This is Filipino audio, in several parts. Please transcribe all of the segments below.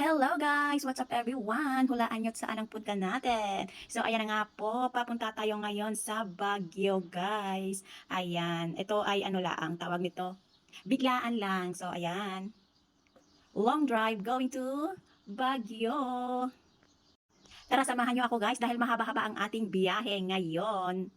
Hello guys! What's up everyone? Hulaan nyo't saan ang punta natin. So ayan na nga po, papunta tayo ngayon sa Baguio guys. Ayan, ito ay ano laang tawag nito? Biglaan lang. So ayan, long drive going to Baguio. Tara samahan nyo ako guys dahil mahaba-haba ang ating biyahe ngayon.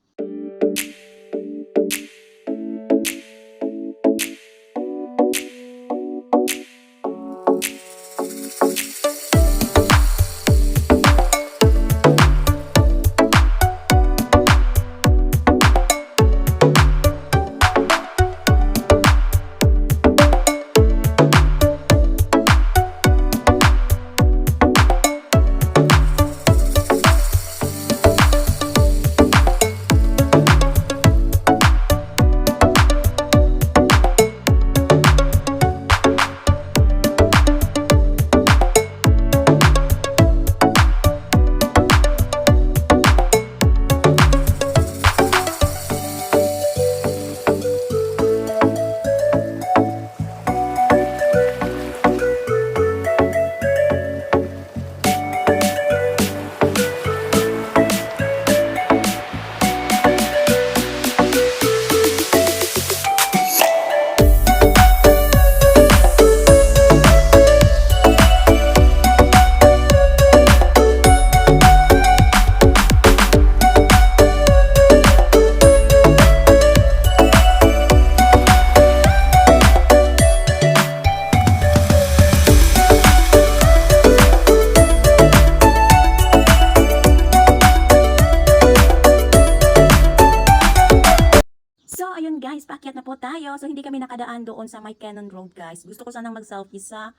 Guys, paakyat na po tayo. So, hindi kami nakadaan doon sa may Cannon Road, guys. Gusto ko sanang mag-selfie sa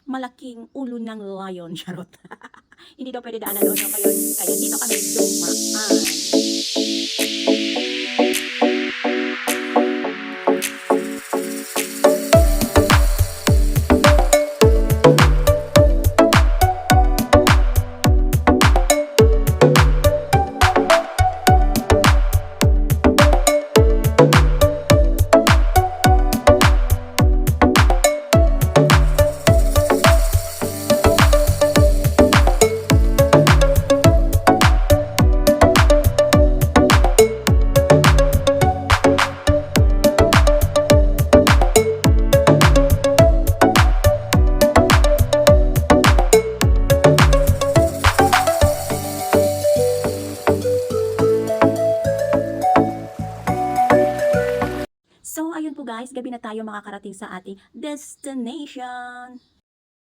malaking ulo ng lion. Charot. Hindi daw pwede daanan doon. Kaya dito kami dumaan. So, ayun po guys, gabi na tayo makakarating sa ating destination.